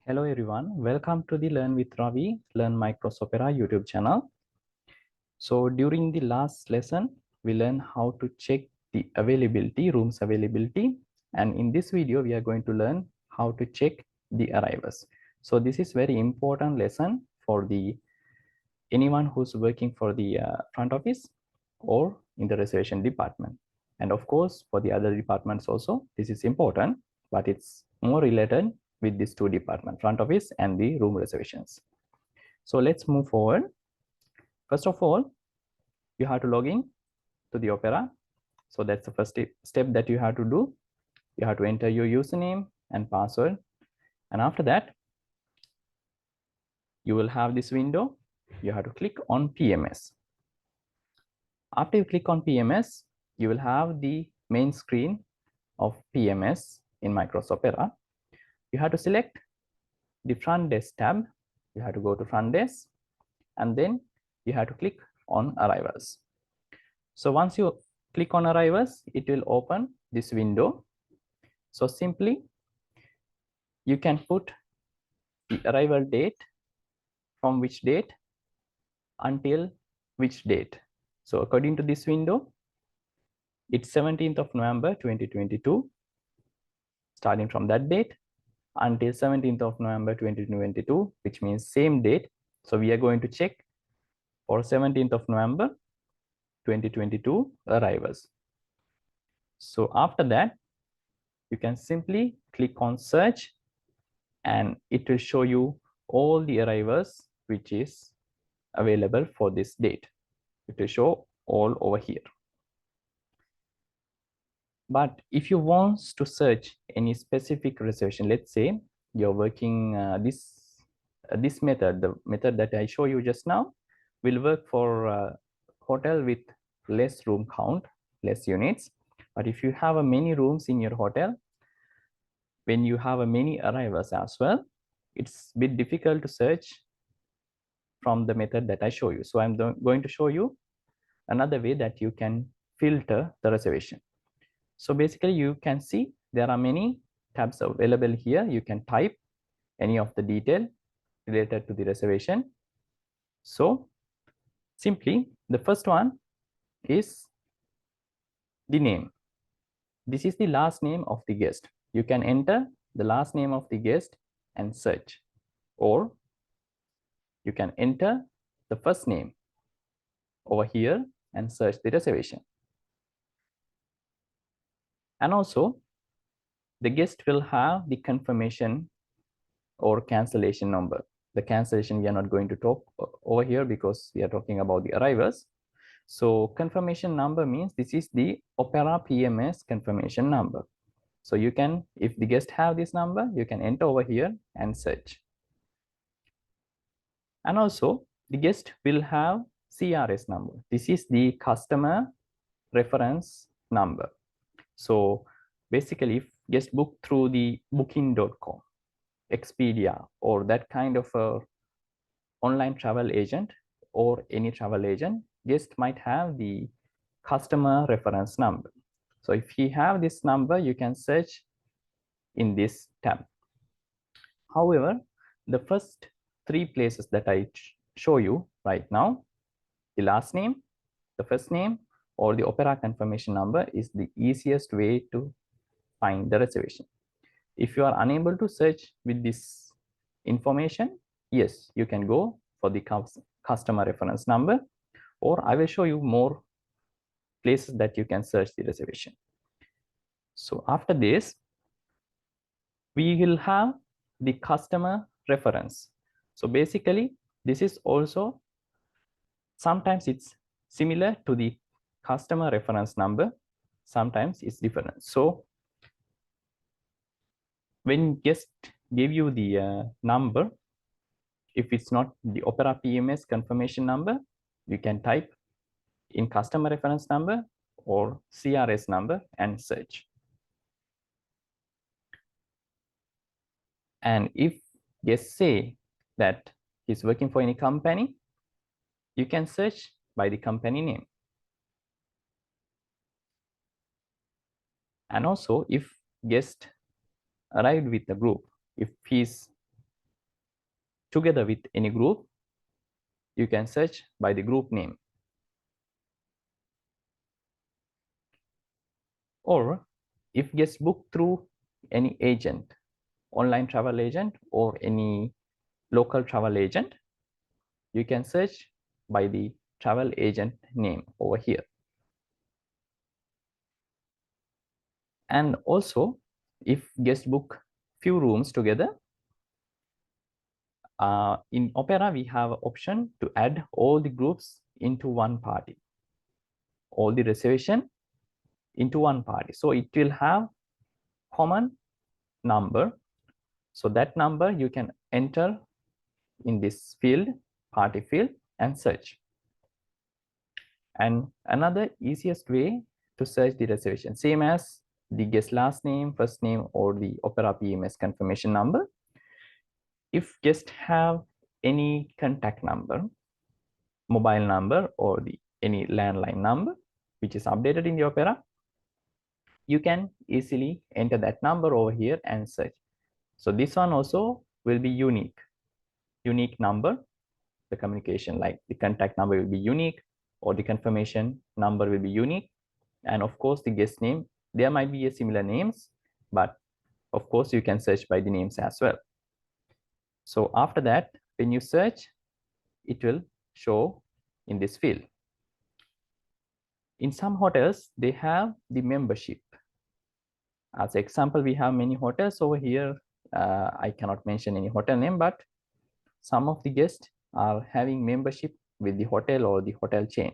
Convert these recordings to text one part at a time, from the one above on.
Hello everyone, welcome to the Learn with Ravi, Learn Microsoft Opera YouTube channel. So during the last lesson, we learned how to check the availability, rooms availability. And in this video, we are going to learn how to check the arrivals. So this is very important lesson for the anyone who's working for the front office or in the reservation department. And of course, for the other departments also, this is important, but it's more related with these two departments, front office and the room reservations. So let's move forward. First of all, you have to log in to the Opera. So that's the first step that you have to do. You have to enter your username and password. And after that, you will have this window. You have to click on PMS. After you click on PMS, you will have the main screen of PMS in Microsoft Opera. You have to select the front desk tab. You have to go to front desk and then you have to click on arrivals. So once you click on arrivals, it will open this window. So simply you can put the arrival date from which date until which date. So according to this window, it's 17th of November 2022. Starting from that date until 17th of November 2022, which means same date. So we are going to check for 17th of November 2022 arrivals. So after that, you can simply click on search and it will show you all the arrivals which is available for this date. It will show all over here. But if you want to search any specific reservation, let's say you're working this method, the method that I show you just now, will work for a hotel with less room count, less units. But if you have many rooms in your hotel, when you have many arrivals as well, it's a bit difficult to search from the method that I show you. So I'm going to show you another way that you can filter the reservation. So basically you can see there are many tabs available here. You can type any of the detail related to the reservation. So simply the first one is the name. This is the last name of the guest. You can enter the last name of the guest and search, or you can enter the first name over here and search the reservation. And also the guest will have the confirmation or cancellation number. The cancellation we are not going to talk over here because we are talking about the arrivals. So confirmation number means this is the Opera PMS confirmation number. So you can, if the guest have this number, you can enter over here and search. And also the guest will have CRS number. This is the customer reference number. So basically if guest book through the booking.com, Expedia, or that kind of a online travel agent or any travel agent, guest might have the customer reference number. So if you have this number, you can search in this tab. However, the first three places that I show you right now, the last name, the first name, or the Opera confirmation number is the easiest way to find the reservation. If you are unable to search with this information, yes, you can go for the customer reference number, or I will show you more places that you can search the reservation. So after this, we will have the customer reference. So basically, this is also sometimes it's similar to the customer reference number, sometimes it's different. So when guest give you the number, if it's not the Opera PMS confirmation number, you can type in customer reference number or CRS number and search. And if guest say that he's working for any company, you can search by the company name. And also if guest arrived with a group, if he's together with any group, you can search by the group name. Or if guests book through any agent, online travel agent or any local travel agent, you can search by the travel agent name over here. And also, if guests book few rooms together, in Opera, we have an option to add all the groups into one party, all the reservation into one party. So it will have common number. So that number you can enter in this field, party field, and search. And another easiest way to search the reservation, same as the guest last name, first name, or the Opera PMS confirmation number. If guests have any contact number, mobile number, or any landline number, which is updated in the Opera, you can easily enter that number over here and search. So this one also will be unique number. The communication, like the contact number, will be unique, or the confirmation number will be unique. And of course, the guest name, there might be a similar names, but of course you can search by the names as well. So after that, when you search, it will show in this field. In some hotels, they have the membership. As example, we have many hotels over here. I cannot mention any hotel name, but some of the guests are having membership with the hotel or the hotel chain.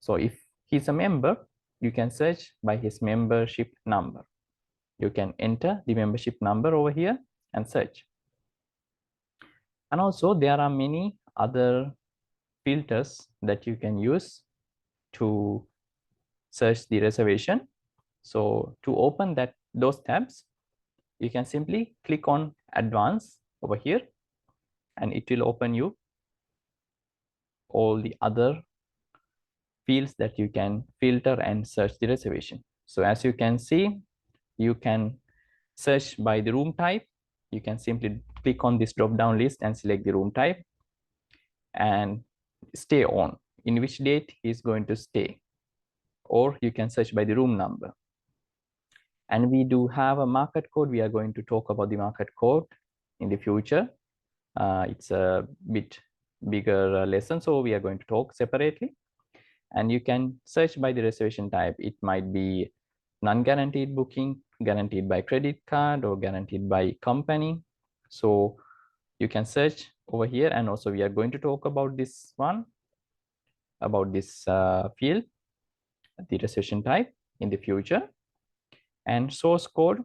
So if he's a member, you can search by his membership number. You can enter the membership number over here and search. And also there are many other filters that you can use to search the reservation. So to open those tabs, you can simply click on advanced over here, and it will open you all the other fields that you can filter and search the reservation. So as you can see, you can search by the room type. You can simply click on this drop down list and select the room type and stay on, in which date he is going to stay. Or you can search by the room number. And we do have a market code. We are going to talk about the market code in the future. It's a bit bigger lesson, so we are going to talk separately. And you can search by the reservation type. It might be non-guaranteed booking, guaranteed by credit card, or guaranteed by company. So you can search over here. And also we are going to talk about this one, about this field, the reservation type, in the future. And source code,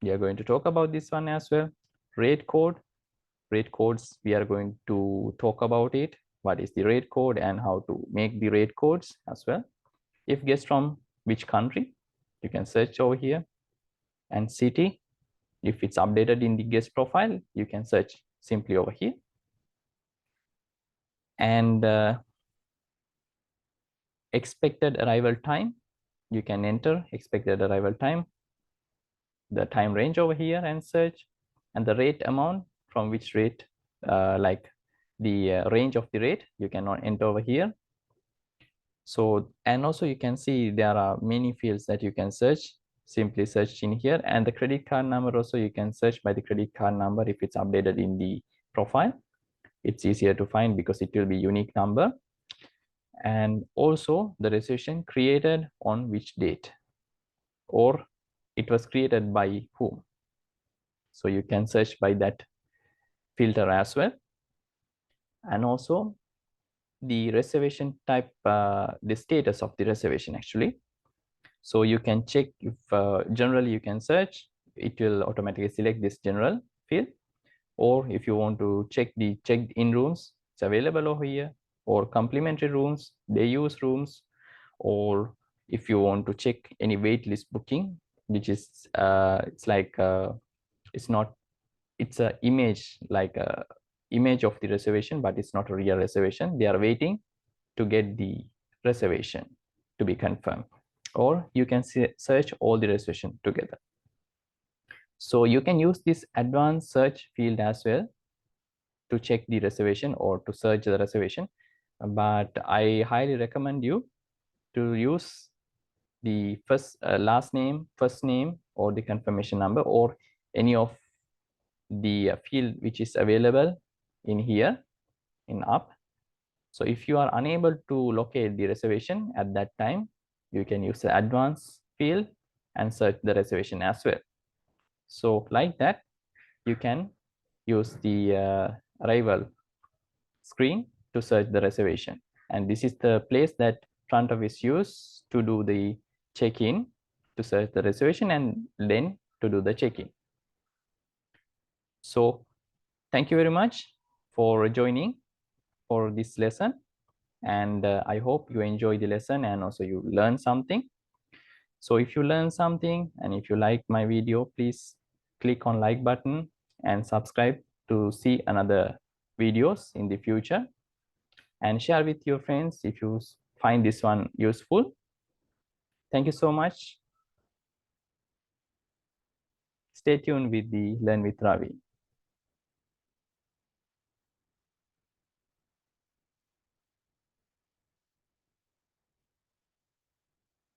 we are going to talk about this one as well. Rate codes, we are going to talk about it. What is the rate code and how to make the rate codes as well. If guests from which country, you can search over here. And city, if it's updated in the guest profile, you can search simply over here. And expected arrival time, you can enter expected arrival time, the time range over here, and search. And the rate amount, from which rate, like the range of the rate, you cannot enter over here. So, and also you can see there are many fields that you can search. Simply search in here. And the credit card number also, you can search by the credit card number. If it's updated in the profile, it's easier to find because it will be unique number. And also the reservation created on which date, or it was created by whom. So you can search by that filter as well. And also the reservation type, the status of the reservation actually. So you can check if generally you can search, it will automatically select this general field. Or if you want to check the checked in rooms, it's available over here. Or complimentary rooms, day use rooms. Or if you want to check any waitlist booking, which is it's like it's not, it's a image, like a image of the reservation, but it's not a real reservation. They are waiting to get the reservation to be confirmed. Or you can search all the reservation together. So you can use this advanced search field as well to check the reservation or to search the reservation, but I highly recommend you to use the last name, first name, or the confirmation number, or any of the field which is available in here in up. So if you are unable to locate the reservation at that time, you can use the advanced field and search the reservation as well. So like that, you can use the arrival screen to search the reservation. And this is the place that front office use to do the check-in, to search the reservation, and then to do the check-in. So thank you very much for joining for this lesson. And I hope you enjoy the lesson and also you learn something. So if you learn something and if you like my video, please click on like button and subscribe to see another videos in the future, and share with your friends if you find this one useful. Thank you so much. Stay tuned with the Learn with Ravi.